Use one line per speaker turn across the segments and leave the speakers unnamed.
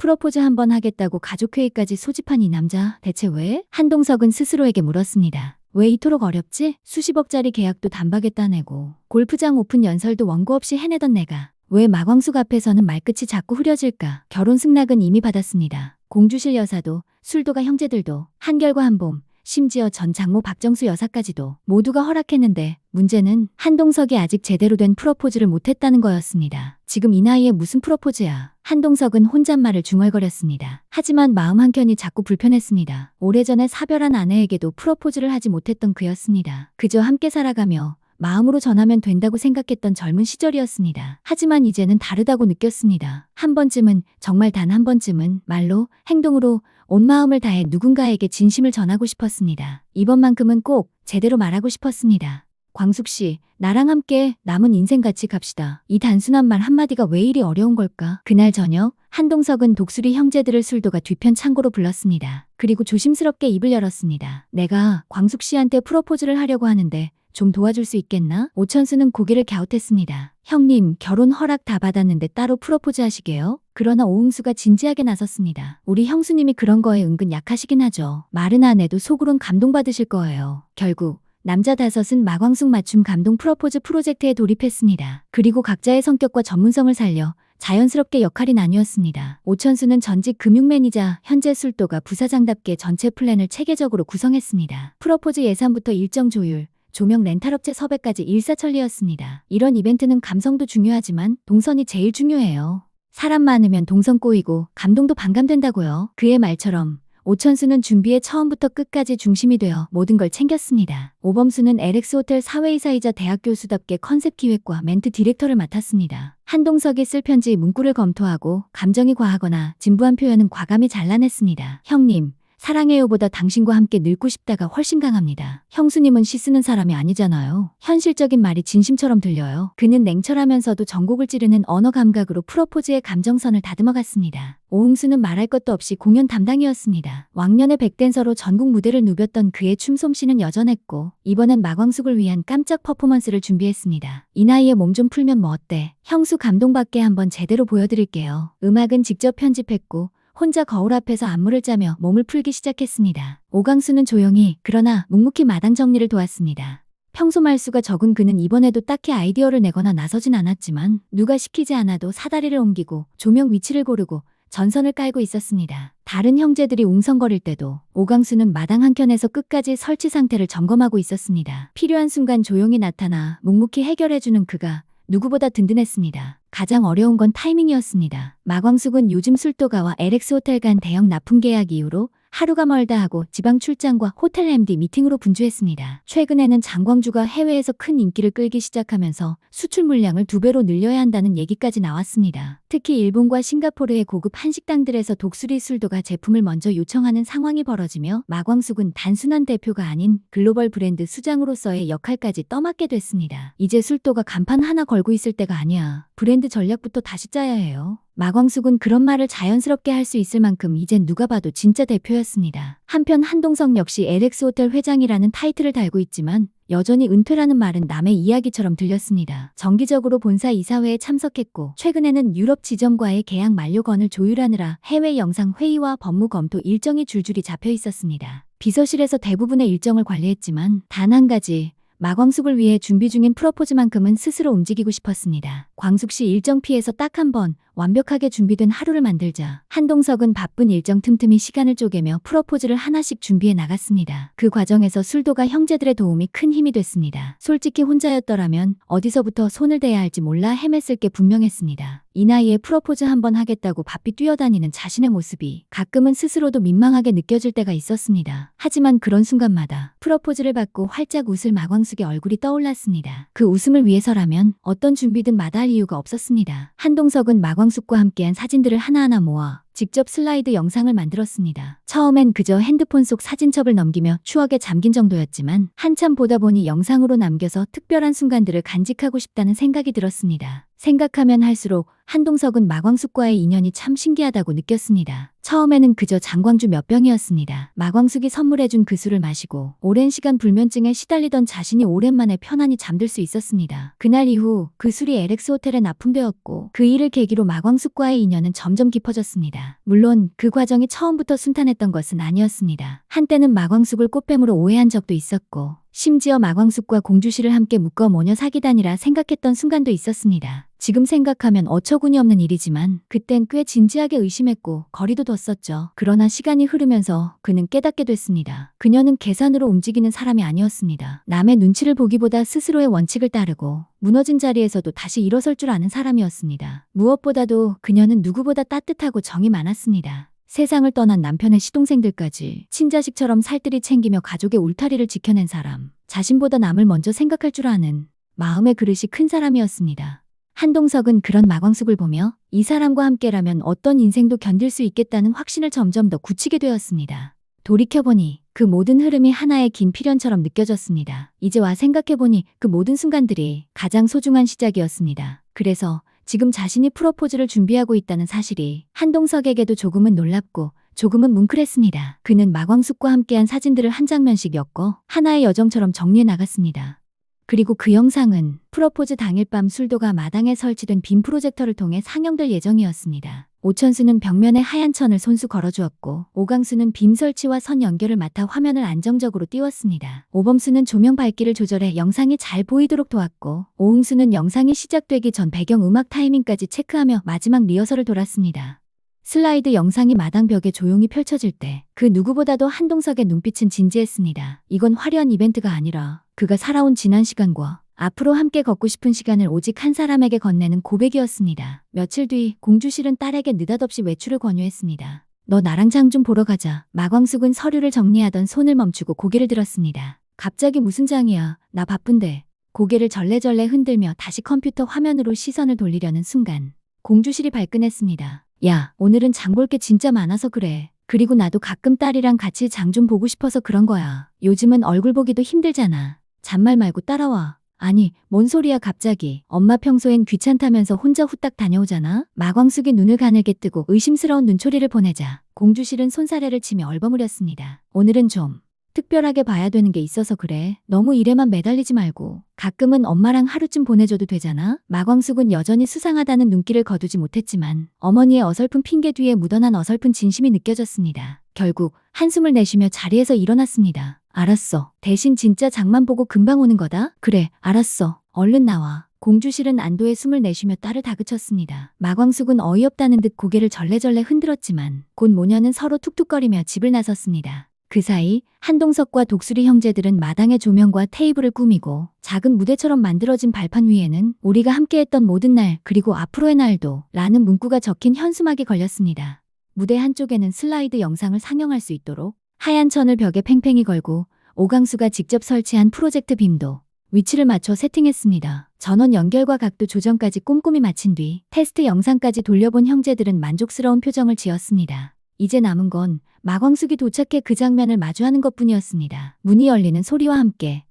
프로포즈 한번 하겠다고 가족회의까지 소집한 이 남자 대체 왜? 한동석은 스스로에게 물었습니다. 왜 이토록 어렵지? 수십억짜리 계약도 단박에 따내고 골프장 오픈 연설도 원고 없이 해내던 내가 왜 마광숙 앞에서는 말끝이 자꾸 흐려질까? 결혼 승낙은 이미 받았습니다. 공주실 여사도 술도가 형제들도 한결과 한봄 심지어 전 장모 박정수 여사까지도 모두가 허락했는데 문제는 한동석이 아직 제대로 된 프로포즈를 못했다는 거였습니다. 지금 이 나이에 무슨 프로포즈야. 한동석은 혼잣말을 중얼거렸습니다. 하지만 마음 한켠이 자꾸 불편했습니다. 오래전에 사별한 아내에게도 프로포즈를 하지 못했던 그였습니다. 그저 함께 살아가며 마음으로 전하면 된다고 생각했던 젊은 시절이었습니다. 하지만 이제는 다르다고 느꼈습니다. 한 번쯤은, 정말 단 한 번쯤은 말로, 행동으로 온 마음을 다해 누군가에게 진심을 전하고 싶었습니다. 이번만큼은 꼭 제대로 말하고 싶었습니다. 광숙 씨, 나랑 함께 남은 인생 같이 갑시다. 이 단순한 말 한마디가 왜 이리 어려운 걸까? 그날 저녁, 한동석은 독수리 형제들을 술도가 뒤편 창고로 불렀습니다. 그리고 조심스럽게 입을 열었습니다. 내가 광숙 씨한테 프로포즈를 하려고 하는데 좀 도와줄 수 있겠나? 오천수는 고개를 갸웃했습니다. 형님, 결혼 허락 다 받았는데 따로 프로포즈 하시게요? 그러나 오응수가 진지하게 나섰습니다. 우리 형수님이 그런 거에 은근 약하시긴 하죠. 말은 안 해도 속으론 감동받으실 거예요. 결국 남자 다섯은 마광숙 맞춤 감동 프로포즈 프로젝트에 돌입했습니다. 그리고 각자의 성격과 전문성을 살려 자연스럽게 역할이 나뉘었습니다. 오천수는 전직 금융매니자, 현재 술도가 부사장답게 전체 플랜을 체계적으로 구성했습니다. 프로포즈 예산부터 일정 조율, 조명 렌탈업체 섭외까지 일사천리였습니다. 이런 이벤트는 감성도 중요하지만 동선이 제일 중요해요. 사람 많으면 동선 꼬이고 감동도 반감된다고요. 그의 말처럼 오천수는 준비에 처음부터 끝까지 중심이 되어 모든 걸 챙겼습니다. 오범수는 LX호텔 사회이사이자 대학 교수답게 컨셉 기획과 멘트 디렉터를 맡았습니다. 한동석이 쓸 편지 문구를 검토하고 감정이 과하거나 진부한 표현은 과감히 잘라냈습니다. 형님, 사랑해요보다 당신과 함께 늙고 싶다가 훨씬 강합니다. 형수님은 시 쓰는 사람이 아니잖아요. 현실적인 말이 진심처럼 들려요. 그는 냉철하면서도 전곡을 찌르는 언어 감각으로 프로포즈의 감정선을 다듬어갔습니다. 오흥수는 말할 것도 없이 공연 담당이었습니다. 왕년의 백댄서로 전국 무대를 누볐던 그의 춤솜씨는 여전했고 이번엔 마광숙을 위한 깜짝 퍼포먼스를 준비했습니다. 이 나이에 몸 좀 풀면 뭐 어때? 형수 감동받게 한번 제대로 보여드릴게요. 음악은 직접 편집했고 혼자 거울 앞에서 안무를 짜며 몸을 풀기 시작했습니다. 오광수는 조용히 그러나 묵묵히 마당 정리를 도왔습니다. 평소 말수가 적은 그는 이번에도 딱히 아이디어를 내거나 나서진 않았지만 누가 시키지 않아도 사다리를 옮기고 조명 위치를 고르고 전선을 깔고 있었습니다. 다른 형제들이 웅성거릴 때도 오광수는 마당 한켠에서 끝까지 설치 상태를 점검하고 있었습니다. 필요한 순간 조용히 나타나 묵묵히 해결해주는 그가 누구보다 든든했습니다. 가장 어려운 건 타이밍이었습니다. 마광숙은 요즘 술도가와 LX호텔 간 대형 납품 계약 이후로 하루가 멀다 하고 지방 출장과 호텔 MD 미팅으로 분주했습니다. 최근에는 장광주가 해외에서 큰 인기를 끌기 시작하면서 수출 물량을 2배로 늘려야 한다는 얘기까지 나왔습니다. 특히 일본과 싱가포르의 고급 한식당들에서 독수리 술도가 제품을 먼저 요청하는 상황이 벌어지며 마광숙은 단순한 대표가 아닌 글로벌 브랜드 수장으로서의 역할까지 떠맡게 됐습니다. 이제 술도가 간판 하나 걸고 있을 때가 아니야. 브랜드 전략부터 다시 짜야 해요. 마광숙은 그런 말을 자연스럽게 할 수 있을 만큼 이젠 누가 봐도 진짜 대표였습니다. 한편 한동석 역시 LX호텔 회장이라는 타이틀을 달고 있지만 여전히 은퇴라는 말은 남의 이야기처럼 들렸습니다. 정기적으로 본사 이사회에 참석했고 최근에는 유럽 지점과의 계약 만료건을 조율하느라 해외 영상 회의와 법무 검토 일정이 줄줄이 잡혀 있었습니다. 비서실에서 대부분의 일정을 관리했지만 단 한 가지 마광숙을 위해 준비 중인 프로포즈만큼은 스스로 움직이고 싶었습니다. 광숙 씨 일정 피해서 딱 한 번 완벽하게 준비된 하루를 만들자. 한동석은 바쁜 일정 틈틈이 시간을 쪼개며 프로포즈를 하나씩 준비해 나갔습니다. 그 과정에서 술도가 형제들의 도움이 큰 힘이 됐습니다. 솔직히 혼자였더라면 어디서부터 손을 대야 할지 몰라 헤맸을 게 분명했습니다. 이 나이에 프로포즈 한번 하겠다고 바삐 뛰어다니는 자신의 모습이 가끔은 스스로도 민망하게 느껴질 때가 있었습니다. 하지만 그런 순간마다 프로포즈를 받고 활짝 웃을 마광숙의 얼굴이 떠올랐습니다. 그 웃음을 위해서라면 어떤 준비든 마다할 이유가 없었습니다. 한동석은 마광숙과 함께한 사진들을 하나하나 모아 직접 슬라이드 영상을 만들었습니다. 처음엔 그저 핸드폰 속 사진첩을 넘기며 추억에 잠긴 정도였지만 한참 보다 보니 영상으로 남겨서 특별한 순간들을 간직하고 싶다는 생각이 들었습니다. 생각하면 할수록 한동석은 마광숙과의 인연이 참 신기하다고 느꼈습니다. 처음에는 그저 장광주 몇 병이었습니다. 마광숙이 선물해준 그 술을 마시고 오랜 시간 불면증에 시달리던 자신이 오랜만에 편안히 잠들 수 있었습니다. 그날 이후 그 술이 LX호텔에 납품되었고 그 일을 계기로 마광숙과의 인연은 점점 깊어졌습니다. 되었습니다. 물론 그 과정이 처음부터 순탄했던 것은 아니었습니다. 한때는 마광숙을 꽃뱀으로 오해한 적도 있었고 심지어 마광숙과 공주씨를 함께 묶어 모녀 사귀다니라 생각했던 순간도 있었습니다. 지금 생각하면 어처구니 없는 일이지만 그땐 꽤 진지하게 의심했고 거리도 뒀었죠. 그러나 시간이 흐르면서 그는 깨닫게 됐습니다. 그녀는 계산으로 움직이는 사람이 아니었습니다. 남의 눈치를 보기보다 스스로의 원칙을 따르고 무너진 자리에서도 다시 일어설 줄 아는 사람이었습니다. 무엇보다도 그녀는 누구보다 따뜻하고 정이 많았습니다. 세상을 떠난 남편의 시동생들까지 친자식처럼 살뜰히 챙기며 가족의 울타리를 지켜낸 사람, 자신보다 남을 먼저 생각할 줄 아는 마음의 그릇이 큰 사람이었습니다. 한동석은 그런 마광숙을 보며 이 사람과 함께라면 어떤 인생도 견딜 수 있겠다는 확신을 점점 더 굳히게 되었습니다. 돌이켜보니 그 모든 흐름이 하나의 긴 필연처럼 느껴졌습니다. 이제 와 생각해보니 그 모든 순간들이 가장 소중한 시작이었습니다. 그래서 지금 자신이 프로포즈를 준비하고 있다는 사실이 한동석에게도 조금은 놀랍고 조금은 뭉클했습니다. 그는 마광숙과 함께한 사진들을 한 장면씩 엮어 하나의 여정처럼 정리해 나갔습니다. 그리고 그 영상은 프로포즈 당일 밤 술도가 마당에 설치된 빔 프로젝터를 통해 상영될 예정이었습니다. 오천수는 벽면에 하얀 천을 손수 걸어주었고 오강수는 빔 설치와 선 연결을 맡아 화면을 안정적으로 띄웠습니다. 오범수는 조명 밝기를 조절해 영상이 잘 보이도록 도왔고 오흥수는 영상이 시작되기 전 배경 음악 타이밍까지 체크하며 마지막 리허설을 돌았습니다. 슬라이드 영상이 마당 벽에 조용히 펼쳐질 때 그 누구보다도 한동석의 눈빛은 진지했습니다. 이건 화려한 이벤트가 아니라 그가 살아온 지난 시간과 앞으로 함께 걷고 싶은 시간을 오직 한 사람에게 건네는 고백이었습니다. 며칠 뒤 공주실은 딸에게 느닷없이 외출을 권유했습니다. 너 나랑 장 좀 보러 가자. 마광숙은 서류를 정리하던 손을 멈추고 고개를 들었습니다. 갑자기 무슨 장이야? 나 바쁜데. 고개를 절레절레 흔들며 다시 컴퓨터 화면으로 시선을 돌리려는 순간 공주실이 발끈했습니다. 야, 오늘은 장 볼 게 진짜 많아서 그래. 그리고 나도 가끔 딸이랑 같이 장 좀 보고 싶어서 그런 거야. 요즘은 얼굴 보기도 힘들잖아. 잔말 말고 따라와. 아니, 뭔 소리야 갑자기. 엄마 평소엔 귀찮다면서 혼자 후딱 다녀오잖아. 마광숙이 눈을 가늘게 뜨고 의심스러운 눈초리를 보내자 공주실은 손사래를 치며 얼버무렸습니다. 오늘은 좀 특별하게 봐야 되는 게 있어서 그래. 너무 일에만 매달리지 말고 가끔은 엄마랑 하루쯤 보내줘도 되잖아. 마광숙은 여전히 수상하다는 눈길을 거두지 못했지만 어머니의 어설픈 핑계 뒤에 묻어난 어설픈 진심이 느껴졌습니다. 결국 한숨을 내쉬며 자리에서 일어났습니다. 알았어. 대신 진짜 장만 보고 금방 오는 거다. 그래, 알았어. 얼른 나와. 공주실은 안도의 숨을 내쉬며 딸을 다그쳤습니다. 마광숙은 어이없다는 듯 고개를 절레절레 흔들었지만 곧 모녀는 서로 툭툭거리며 집을 나섰습니다. 그 사이 한동석과 독수리 형제들은 마당의 조명과 테이블을 꾸미고 작은 무대처럼 만들어진 발판 위에는 우리가 함께했던 모든 날 그리고 앞으로의 날도 라는 문구가 적힌 현수막이 걸렸습니다. 무대 한쪽에는 슬라이드 영상을 상영할 수 있도록 하얀 천을 벽에 팽팽히 걸고 오강수가 직접 설치한 프로젝트 빔도 위치를 맞춰 세팅했습니다. 전원 연결과 각도 조정까지 꼼꼼히 마친 뒤 테스트 영상까지 돌려본 형제들은 만족스러운 표정을 지었습니다. 이제 남은 건 마광숙이 도착해 그 장면을 마주하는 것뿐이었습니다. 문이 열리는 소리와 함께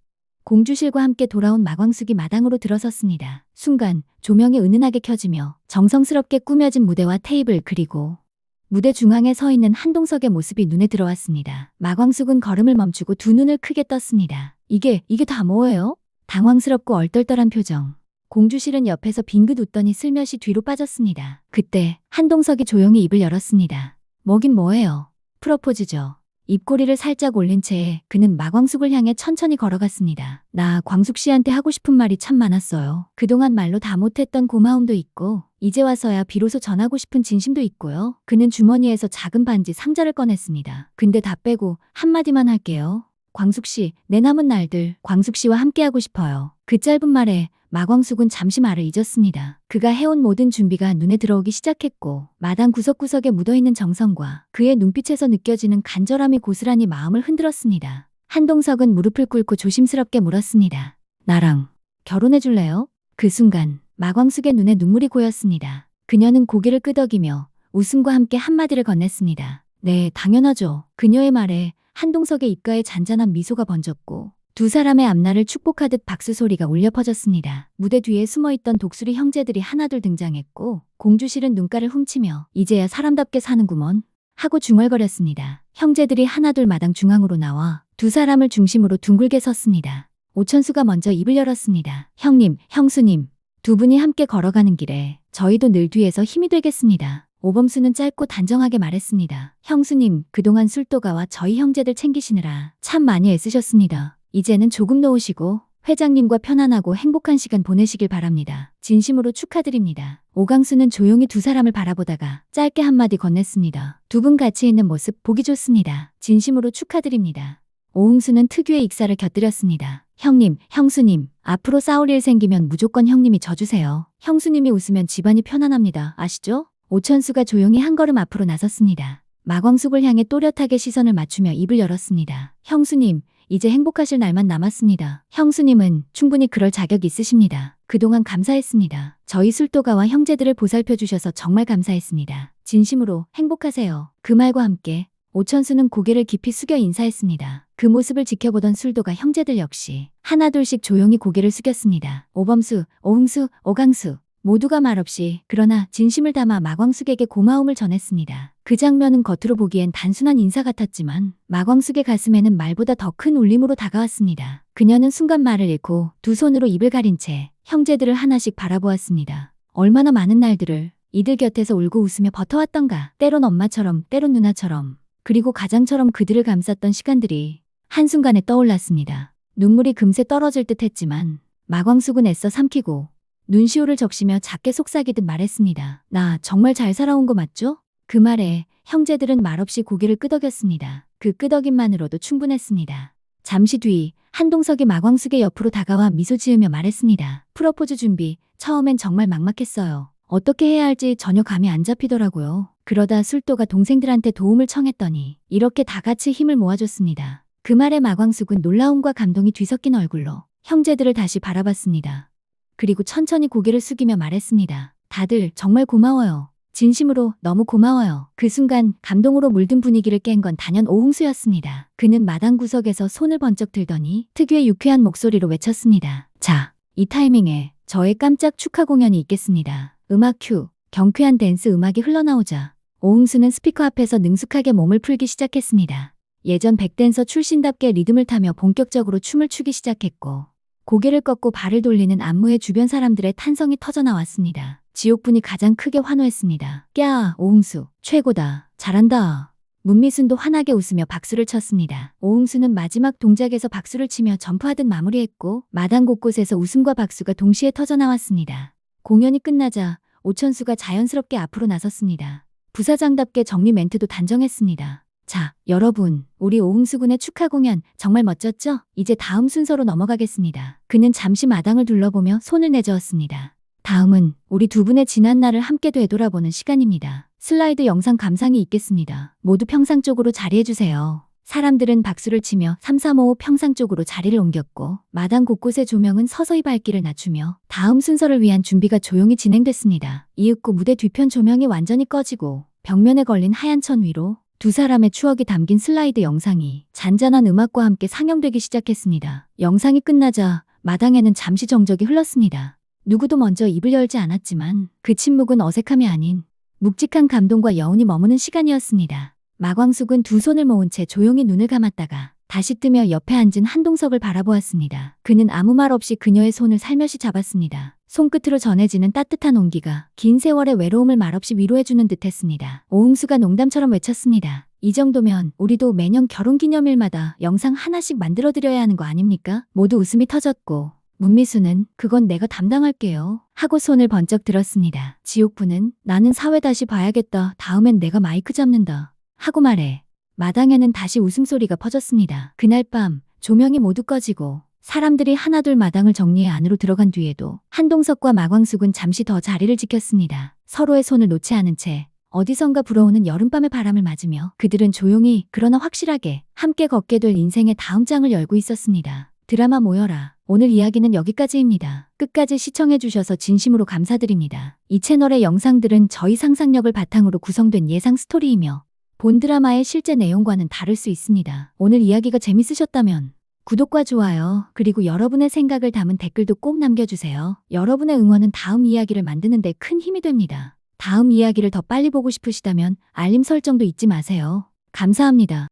공주실과 함께 돌아온 마광숙이 마당으로 들어섰습니다. 순간 조명이 은은하게 켜지며 정성스럽게 꾸며진 무대와 테이블 그리고 무대 중앙에 서 있는 한동석의 모습이 눈에 들어왔습니다. 마광숙은 걸음을 멈추고 두 눈을 크게 떴습니다. 이게 다 뭐예요? 당황스럽고 얼떨떨한 표정. 공주실은 옆에서 빙긋 웃더니 슬며시 뒤로 빠졌습니다. 그때 한동석이 조용히 입을 열었습니다. 뭐긴 뭐예요? 프로포즈죠. 입꼬리를 살짝 올린 채 그는 마광숙을 향해 천천히 걸어갔습니다. 나 광숙 씨한테 하고 싶은 말이 참 많았어요. 그동안 말로 다 못했던 고마움도 있고 이제 와서야 비로소 전하고 싶은 진심도 있고요. 그는 주머니에서 작은 반지 상자를 꺼냈습니다. 근데 다 빼고 한마디만 할게요. 광숙 씨, 내 남은 날들 광숙 씨와 함께하고 싶어요. 그 짧은 말에 마광숙은 잠시 말을 잊었습니다. 그가 해온 모든 준비가 눈에 들어오기 시작했고 마당 구석구석에 묻어있는 정성과 그의 눈빛에서 느껴지는 간절함이 고스란히 마음을 흔들었습니다. 한동석은 무릎을 꿇고 조심스럽게 물었습니다. 나랑 결혼해줄래요? 그 순간 마광숙의 눈에 눈물이 고였습니다. 그녀는 고개를 끄덕이며 웃음과 함께 한마디를 건넸습니다. 네, 당연하죠. 그녀의 말에 한동석의 입가에 잔잔한 미소가 번졌고 두 사람의 앞날을 축복하듯 박수 소리가 울려 퍼졌습니다. 무대 뒤에 숨어있던 독수리 형제들이 하나둘 등장했고 공주실은 눈가를 훔치며 이제야 사람답게 사는구먼 하고 중얼거렸습니다. 형제들이 하나둘 마당 중앙으로 나와 두 사람을 중심으로 둥글게 섰습니다. 오천수가 먼저 입을 열었습니다. 형님, 형수님, 두 분이 함께 걸어가는 길에 저희도 늘 뒤에서 힘이 되겠습니다. 오범수는 짧고 단정하게 말했습니다. 형수님, 그동안 술도가와 저희 형제들 챙기시느라 참 많이 애쓰셨습니다. 이제는 조금 놓으시고 회장님과 편안하고 행복한 시간 보내시길 바랍니다. 진심으로 축하드립니다. 오강수는 조용히 두 사람을 바라보다가 짧게 한마디 건넸습니다. 두 분 같이 있는 모습 보기 좋습니다. 진심으로 축하드립니다. 오흥수는 특유의 익사를 곁들였습니다. 형님, 형수님, 앞으로 싸울 일 생기면 무조건 형님이 져주세요. 형수님이 웃으면 집안이 편안합니다. 아시죠? 오천수가 조용히 한 걸음 앞으로 나섰습니다. 마광숙을 향해 또렷하게 시선을 맞추며 입을 열었습니다. 형수님, 이제 행복하실 날만 남았습니다. 형수님은 충분히 그럴 자격 있으십니다. 그동안 감사했습니다. 저희 술도가와 형제들을 보살펴 주셔서 정말 감사했습니다. 진심으로 행복하세요. 그 말과 함께 오천수는 고개를 깊이 숙여 인사했습니다. 그 모습을 지켜보던 술도가 형제들 역시 하나둘씩 조용히 고개를 숙였습니다. 오범수, 오흥수, 오강수 모두가 말없이 그러나 진심을 담아 마광숙에게 고마움을 전했습니다. 그 장면은 겉으로 보기엔 단순한 인사 같았지만 마광숙의 가슴에는 말보다 더 큰 울림으로 다가왔습니다. 그녀는 순간 말을 잃고 두 손으로 입을 가린 채 형제들을 하나씩 바라보았습니다. 얼마나 많은 날들을 이들 곁에서 울고 웃으며 버텨왔던가. 때론 엄마처럼, 때론 누나처럼, 그리고 가장처럼 그들을 감쌌던 시간들이 한순간에 떠올랐습니다. 눈물이 금세 떨어질 듯 했지만 마광숙은 애써 삼키고 눈시울을 적시며 작게 속삭이듯 말했습니다. 나 정말 잘 살아온 거 맞죠? 그 말에 형제들은 말없이 고개를 끄덕였습니다. 그 끄덕임만으로도 충분했습니다. 잠시 뒤 한동석이 마광숙의 옆으로 다가와 미소 지으며 말했습니다. 프로포즈 준비, 처음엔 정말 막막했어요. 어떻게 해야 할지 전혀 감이 안 잡히더라고요. 그러다 술도가 동생들한테 도움을 청했더니 이렇게 다 같이 힘을 모아줬습니다. 그 말에 마광숙은 놀라움과 감동이 뒤섞인 얼굴로 형제들을 다시 바라봤습니다. 그리고 천천히 고개를 숙이며 말했습니다. 다들 정말 고마워요. 진심으로 너무 고마워요. 그 순간 감동으로 물든 분위기를 깬 건 단연 오흥수였습니다. 그는 마당 구석에서 손을 번쩍 들더니 특유의 유쾌한 목소리로 외쳤습니다. 자, 이 타이밍에 저의 깜짝 축하 공연이 있겠습니다. 음악 큐. 경쾌한 댄스 음악이 흘러나오자 오흥수는 스피커 앞에서 능숙하게 몸을 풀기 시작했습니다. 예전 백댄서 출신답게 리듬을 타며 본격적으로 춤을 추기 시작했고 고개를 꺾고 발을 돌리는 안무에 주변 사람들의 탄성이 터져나왔습니다. 지옥분이 가장 크게 환호했습니다. 꺄, 오흥수, 최고다. 잘한다. 문미순도 환하게 웃으며 박수를 쳤습니다. 오흥수는 마지막 동작에서 박수를 치며 점프하듯 마무리했고 마당 곳곳에서 웃음과 박수가 동시에 터져나왔습니다. 공연이 끝나자 오천수가 자연스럽게 앞으로 나섰습니다. 부사장답게 정리 멘트도 단정했습니다. 자, 여러분, 우리 오흥수 군의 축하 공연 정말 멋졌죠? 이제 다음 순서로 넘어가겠습니다. 그는 잠시 마당을 둘러보며 손을 내저었습니다. 다음은 우리 두 분의 지난 날을 함께 되돌아보는 시간입니다. 슬라이드 영상 감상이 있겠습니다. 모두 평상 쪽으로 자리해주세요. 사람들은 박수를 치며 3355 평상 쪽으로 자리를 옮겼고 마당 곳곳의 조명은 서서히 밝기를 낮추며 다음 순서를 위한 준비가 조용히 진행됐습니다. 이윽고 무대 뒤편 조명이 완전히 꺼지고 벽면에 걸린 하얀 천 위로 두 사람의 추억이 담긴 슬라이드 영상이 잔잔한 음악과 함께 상영되기 시작했습니다. 영상이 끝나자 마당에는 잠시 정적이 흘렀습니다. 누구도 먼저 입을 열지 않았지만 그 침묵은 어색함이 아닌 묵직한 감동과 여운이 머무는 시간이었습니다. 마광숙은 두 손을 모은 채 조용히 눈을 감았다가 다시 뜨며 옆에 앉은 한동석을 바라보았습니다. 그는 아무 말 없이 그녀의 손을 살며시 잡았습니다. 손끝으로 전해지는 따뜻한 온기가 긴 세월의 외로움을 말없이 위로해주는 듯했습니다. 오흥수가 농담처럼 외쳤습니다. 이 정도면 우리도 매년 결혼기념일마다 영상 하나씩 만들어드려야 하는 거 아닙니까? 모두 웃음이 터졌고 문미수는 그건 내가 담당할게요 하고 손을 번쩍 들었습니다. 지옥부는 나는 사회 다시 봐야겠다. 다음엔 내가 마이크 잡는다 하고 말해 마당에는 다시 웃음소리가 퍼졌습니다. 그날 밤 조명이 모두 꺼지고 사람들이 하나둘 마당을 정리해 안으로 들어간 뒤에도 한동석과 마광숙은 잠시 더 자리를 지켰습니다. 서로의 손을 놓지 않은 채 어디선가 불어오는 여름밤의 바람을 맞으며 그들은 조용히 그러나 확실하게 함께 걷게 될 인생의 다음 장을 열고 있었습니다. 드라마 모여라. 오늘 이야기는 여기까지입니다. 끝까지 시청해주셔서 진심으로 감사드립니다. 이 채널의 영상들은 저희 상상력을 바탕으로 구성된 예상 스토리이며 본 드라마의 실제 내용과는 다를 수 있습니다. 오늘 이야기가 재밌으셨다면 구독과 좋아요 그리고 여러분의 생각을 담은 댓글도 꼭 남겨주세요. 여러분의 응원은 다음 이야기를 만드는 데 큰 힘이 됩니다. 다음 이야기를 더 빨리 보고 싶으시다면 알림 설정도 잊지 마세요. 감사합니다.